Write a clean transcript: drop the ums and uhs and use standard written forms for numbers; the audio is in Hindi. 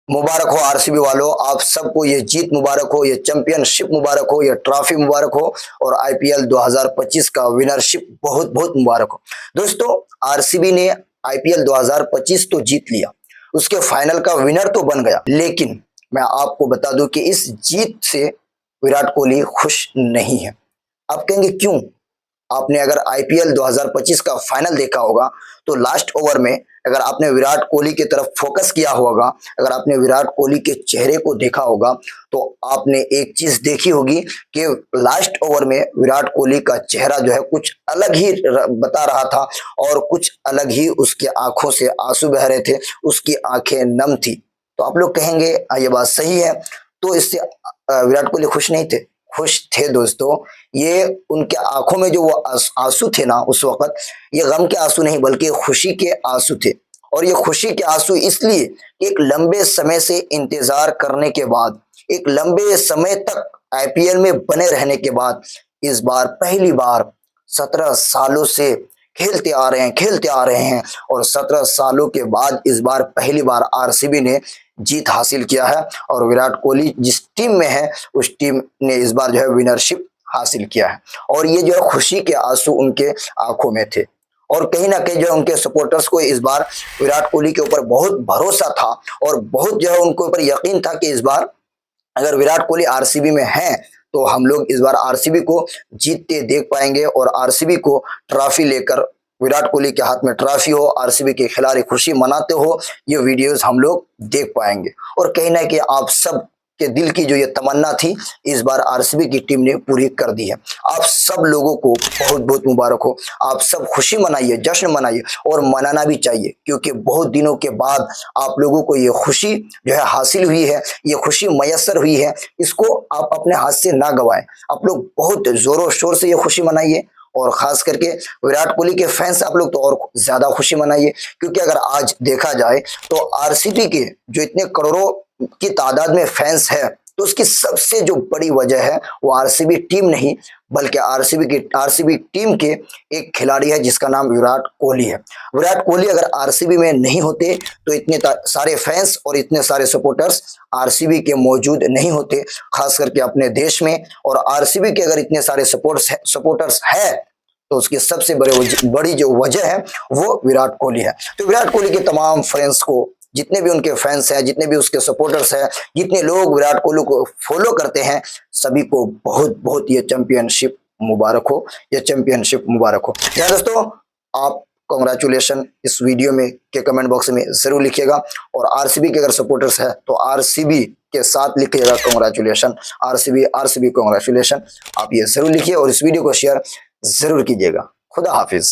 मुबारक हो आरसीबी वालों, आप सबको ये जीत मुबारक हो, ये चैंपियनशिप मुबारक हो, ये ट्रॉफी मुबारक हो और आईपीएल 2025 का विनरशिप बहुत बहुत मुबारक हो। दोस्तों, आरसीबी ने आईपीएल 2025 तो जीत लिया, उसके फाइनल का विनर तो बन गया, लेकिन मैं आपको बता दूं कि इस जीत से विराट कोहली खुश नहीं है। आप कहेंगे क्यों? आपने अगर आईपीएल 2025 का फाइनल देखा होगा तो लास्ट ओवर में अगर आपने विराट कोहली की तरफ फोकस किया होगा, अगर आपने विराट कोहली के चेहरे को देखा होगा तो आपने एक चीज देखी होगी कि लास्ट ओवर में विराट कोहली का चेहरा जो है कुछ अलग ही बता रहा था और कुछ अलग ही उसके आंखों से आंसू बह रहे थे, उसकी आंखें नम थी। तो आप लोग कहेंगे ये बात सही है, तो इससे विराट कोहली खुश नहीं थे? खुश थे दोस्तों। ये उनके आंखों में जो वो आंसू थे ना उस वक्त, ये गम के आंसू नहीं बल्कि खुशी के आंसू थे। और ये खुशी के आंसू इसलिए कि एक लंबे समय से इंतजार करने के बाद, एक लंबे समय तक आईपीएल में बने रहने के बाद इस बार पहली बार 17 सालों से खेलते आ रहे हैं और 17 सालों के बाद इस बार पहली बार आरसीबी ने जीत हासिल किया है और विराट कोहली जिस टीम में है उस टीम ने इस बार जो है विनरशिप हासिल किया है। और ये जो है खुशी के आंसू उनके आंखों में थे और कहीं ना कहीं जो है उनके सपोर्टर्स को इस बार विराट कोहली के ऊपर बहुत भरोसा था और बहुत जो है उनके ऊपर यकीन था कि इस बार अगर विराट कोहली आरसीबी में है तो हम लोग इस बार आरसीबी को जीतते देख पाएंगे और आरसीबी को ट्रॉफी लेकर, विराट कोहली के हाथ में ट्रॉफी हो, आरसीबी के खिलाड़ी खुशी मनाते हो, ये वीडियोस हम लोग देख पाएंगे। और कहीं ना कहीं आप सब के दिल की जो ये तमन्ना थी इस बार आरसीबी की टीम ने पूरी कर दी है। आप सब लोगों को बहुत बहुत मुबारक हो, आप सब खुशी मनाइए, जश्न मनाइए और मनाना भी चाहिए क्योंकि बहुत दिनों के बाद आप लोगों को ये खुशी जो है हासिल हुई है, ये खुशी मयसर हुई है, इसको आप अपने हाथ से ना गवाएं। आप लोग बहुत जोरों शोर से ये खुशी मनाइए और खास करके विराट कोहली के फैंस आप लोग तो और ज्यादा खुशी मनाइए क्योंकि अगर आज देखा जाए तो आरसीबी के जो इतने करोड़ों की तादाद में फैंस है तो उसकी सबसे जो बड़ी वजह है वो आरसीबी टीम नहीं बल्कि आरसीबी टीम के एक खिलाड़ी है जिसका नाम विराट कोहली है। विराट कोहली अगर आरसीबी में नहीं होते तो इतने सारे फैंस और इतने सारे सपोर्टर्स आरसीबी के मौजूद नहीं होते, खास करके अपने देश में। और आरसीबी के अगर इतने सारे सपोर्टर्स है तो उसकी सबसे बड़ी जो वजह है वो विराट कोहली है। तो विराट कोहली के तमाम फ्रेंड्स को, जितने भी उनके फैंस हैं, जितने भी उसके सपोर्टर्स हैं, जितने लोग विराट कोहली को फॉलो करते हैं, सभी को बहुत बहुत ये चैंपियनशिप मुबारक हो, ये चैंपियनशिप मुबारक हो। यार दोस्तों, आप कांग्रेचुलेशन इस वीडियो में के कमेंट बॉक्स में जरूर लिखिएगा और आरसीबी के अगर सपोर्टर्स है तो आरसीबी के साथ लिखिएगा कांग्रेचुलेशन, आरसीबी कांग्रेचुलेशन, आप ये जरूर लिखिए और इस वीडियो को शेयर जरूर कीजिएगा। खुदा हाफिज।